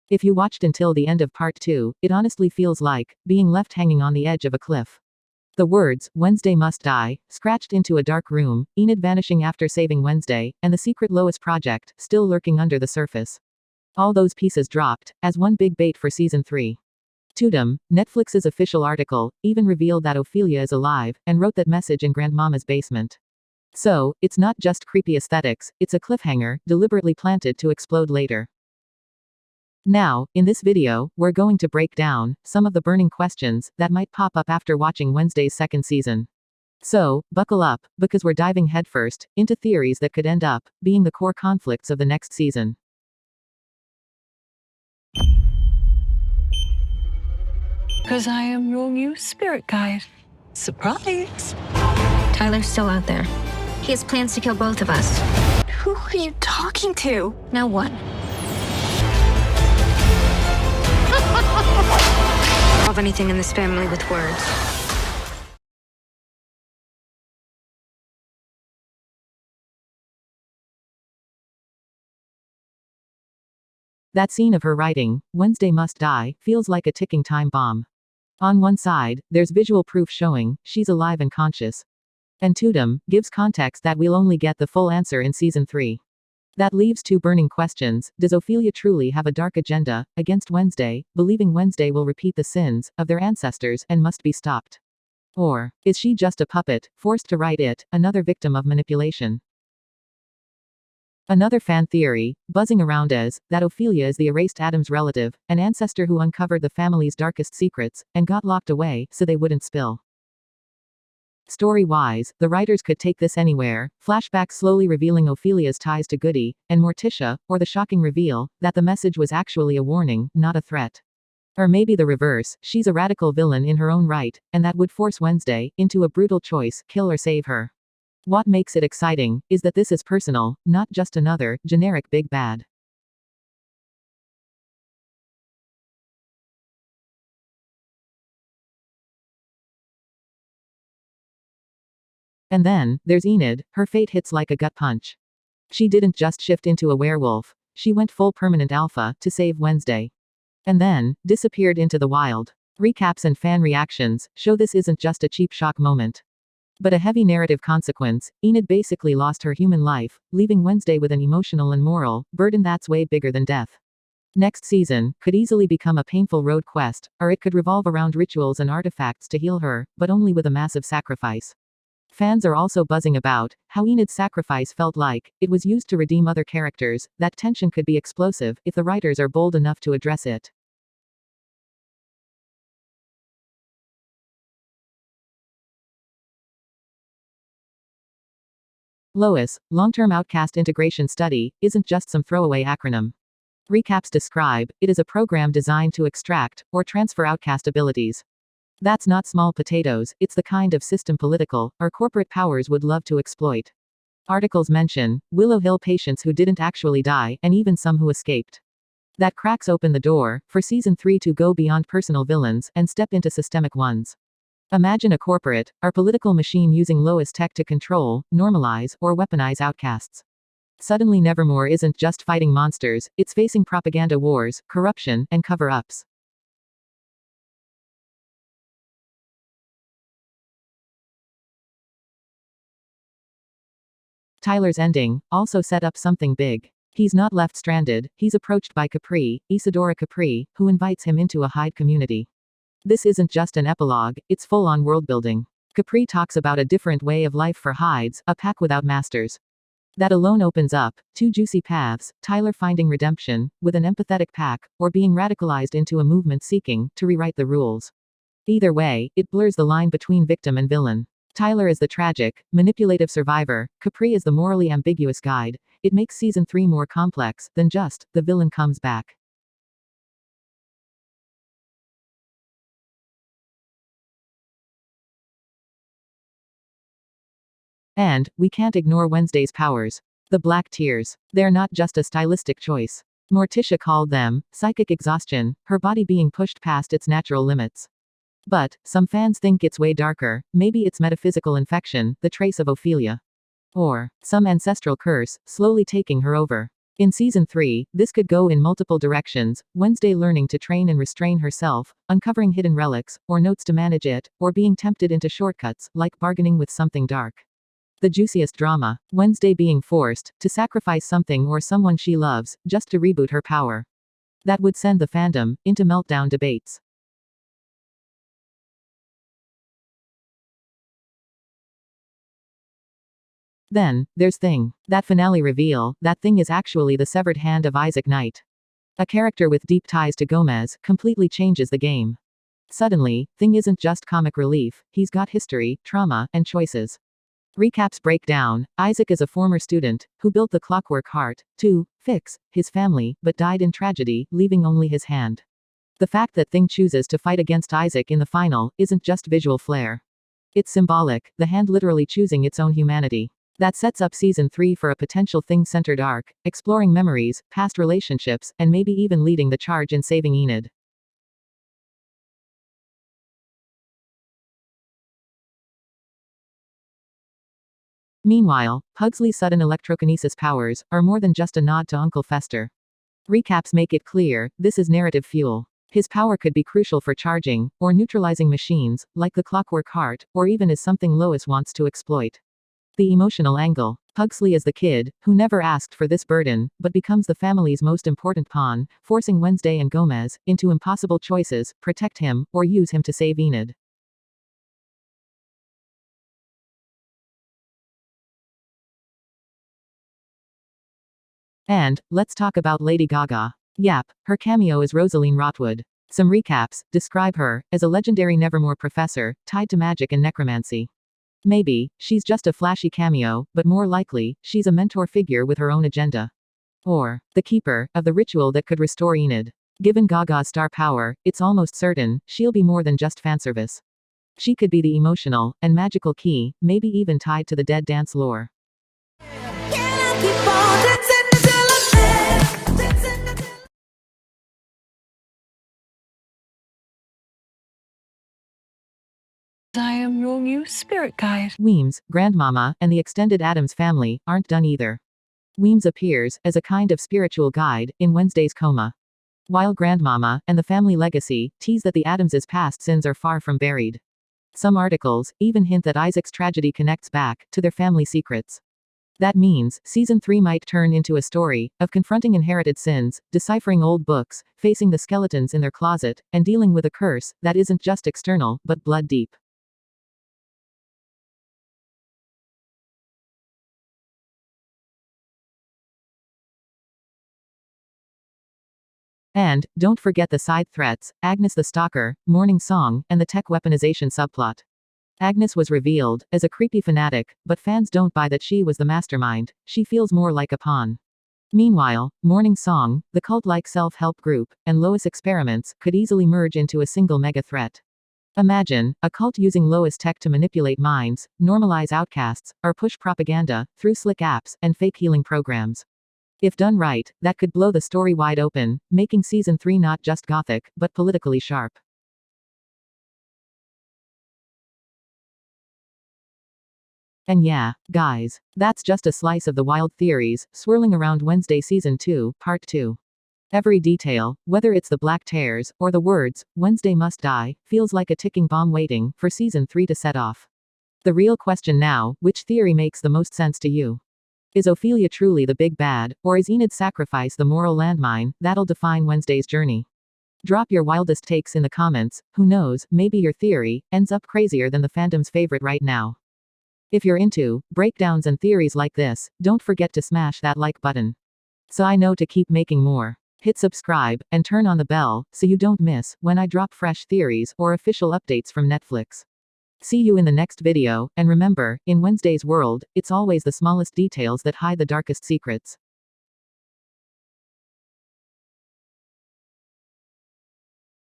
If you watched until the end of part 2, it honestly feels like being left hanging on the edge of a cliff. The words, "Wednesday must die," scratched into a dark room, Enid vanishing after saving Wednesday, and the secret LOIS project, still lurking under the surface. All those pieces dropped, as one big bait for season 3. Tudum, Netflix's official article, even revealed that Ophelia is alive, and wrote that message in Grandmama's basement. So, it's not just creepy aesthetics, it's a cliffhanger, deliberately planted to explode later. Now, in this video, we're going to break down some of the burning questions that might pop up after watching Wednesday's second season. So, buckle up, because we're diving headfirst into theories that could end up being the core conflicts of the next season. Because I am your new spirit guide. Surprise! Tyler's still out there. He has plans to kill both of us. Who are you talking to? No one. Of anything in this family with words. That scene of her writing, "Wednesday must die," feels like a ticking time bomb. On one side, there's visual proof showing she's alive and conscious. And Tudum gives context that we'll only get the full answer in season 3. That leaves two burning questions. Does Ophelia truly have a dark agenda against Wednesday, believing Wednesday will repeat the sins of their ancestors and must be stopped? Or is she just a puppet, forced to write it, another victim of manipulation? Another fan theory, buzzing around, is that Ophelia is the erased Addams relative, an ancestor who uncovered the family's darkest secrets, and got locked away so they wouldn't spill. Story-wise, the writers could take this anywhere: flashbacks slowly revealing Ophelia's ties to Goody and Morticia, or the shocking reveal that the message was actually a warning, not a threat. Or maybe the reverse: she's a radical villain in her own right, and that would force Wednesday into a brutal choice: kill or save her. What makes it exciting is that this is personal, not just another generic big bad. And then, there's Enid. Her fate hits like a gut punch. She didn't just shift into a werewolf, she went full permanent alpha to save Wednesday. And then, disappeared into the wild. Recaps and fan reactions show this isn't just a cheap shock moment, but a heavy narrative consequence. Enid basically lost her human life, leaving Wednesday with an emotional and moral burden that's way bigger than death. Next season could easily become a painful road quest, or it could revolve around rituals and artifacts to heal her, but only with a massive sacrifice. Fans are also buzzing about how Enid's sacrifice felt like it was used to redeem other characters. That tension could be explosive if the writers are bold enough to address it. LOIS, Long-Term Outcast Integration Study, isn't just some throwaway acronym. Recaps describe it as a program designed to extract or transfer outcast abilities. That's not small potatoes, it's the kind of system political or corporate powers would love to exploit. Articles mention Willow Hill patients who didn't actually die, and even some who escaped. That cracks open the door for season 3 to go beyond personal villains and step into systemic ones. Imagine a corporate or political machine using LOIS tech to control, normalize, or weaponize outcasts. Suddenly Nevermore isn't just fighting monsters, it's facing propaganda wars, corruption, and cover-ups. Tyler's ending also set up something big. He's not left stranded, he's approached by Capri, Isadora Capri, who invites him into a Hyde community. This isn't just an epilogue, it's full-on world-building. Capri talks about a different way of life for Hydes, a pack without masters. That alone opens up two juicy paths: Tyler finding redemption with an empathetic pack, or being radicalized into a movement seeking to rewrite the rules. Either way, it blurs the line between victim and villain. Tyler is the tragic, manipulative survivor, Capri is the morally ambiguous guide. It makes season 3 more complex than just the villain comes back. And we can't ignore Wednesday's powers. The black tears. They're not just a stylistic choice. Morticia called them psychic exhaustion, her body being pushed past its natural limits. But some fans think it's way darker. Maybe it's metaphysical infection, the trace of Ophelia. Or some ancestral curse, slowly taking her over. In Season 3, this could go in multiple directions, Wednesday learning to train and restrain herself, uncovering hidden relics, or notes to manage it, or being tempted into shortcuts, like bargaining with something dark. The juiciest drama, Wednesday being forced to sacrifice something or someone she loves, just to reboot her power. That would send the fandom into meltdown debates. Then, there's Thing. That finale reveal, that Thing is actually the severed hand of Isaac Knight. A character with deep ties to Gomez, completely changes the game. Suddenly, Thing isn't just comic relief, he's got history, trauma, and choices. Recaps break down, Isaac is a former student, who built the clockwork heart, to fix his family, but died in tragedy, leaving only his hand. The fact that Thing chooses to fight against Isaac in the final, isn't just visual flair. It's symbolic, the hand literally choosing its own humanity. That sets up Season 3 for a potential Thing-centered arc, exploring memories, past relationships, and maybe even leading the charge in saving Enid. Meanwhile, Pugsley's sudden electrokinesis powers are more than just a nod to Uncle Fester. Recaps make it clear, this is narrative fuel. His power could be crucial for charging, or neutralizing machines, like the clockwork heart, or even is something Lois wants to exploit. The emotional angle. Pugsley is the kid, who never asked for this burden, but becomes the family's most important pawn, forcing Wednesday and Gomez into impossible choices, protect him, or use him to save Enid. And, let's talk about Lady Gaga. Yap, her cameo is Rosaline Rotwood. Some recaps describe her as a legendary Nevermore professor, tied to magic and necromancy. Maybe, she's just a flashy cameo, but more likely, she's a mentor figure with her own agenda. Or, the keeper of the ritual that could restore Enid. Given Gaga's star power, it's almost certain, she'll be more than just fanservice. She could be the emotional and magical key, maybe even tied to the Dead Dance lore. I am your new spirit guide. Weems, Grandmama, and the extended Addams family aren't done either. Weems appears as a kind of spiritual guide in Wednesday's coma. While Grandmama and the family legacy tease that the Addams' past sins are far from buried. Some articles even hint that Isaac's tragedy connects back to their family secrets. That means, Season 3 might turn into a story of confronting inherited sins, deciphering old books, facing the skeletons in their closet, and dealing with a curse that isn't just external, but blood deep. And, don't forget the side threats, Agnes the stalker, Morning Song, and the tech weaponization subplot. Agnes was revealed as a creepy fanatic, but fans don't buy that she was the mastermind, she feels more like a pawn. Meanwhile, Morning Song, the cult-like self-help group, and LOIS experiments could easily merge into a single mega-threat. Imagine, a cult using LOIS tech to manipulate minds, normalize outcasts, or push propaganda through slick apps and fake healing programs. If done right, that could blow the story wide open, making Season 3 not just gothic, but politically sharp. And yeah, guys, that's just a slice of the wild theories swirling around Wednesday Season 2, Part 2. Every detail, whether it's the black tears, or the words, Wednesday must die, feels like a ticking bomb waiting for Season 3 to set off. The real question now, which theory makes the most sense to you? Is Ophelia truly the big bad, or is Enid's sacrifice the moral landmine that'll define Wednesday's journey? Drop your wildest takes in the comments, who knows, maybe your theory ends up crazier than the fandom's favorite right now. If you're into breakdowns and theories like this, don't forget to smash that like button. So I know to keep making more. Hit subscribe, and turn on the bell, so you don't miss when I drop fresh theories or official updates from Netflix. See you in the next video, and remember, in Wednesday's world, it's always the smallest details that hide the darkest secrets.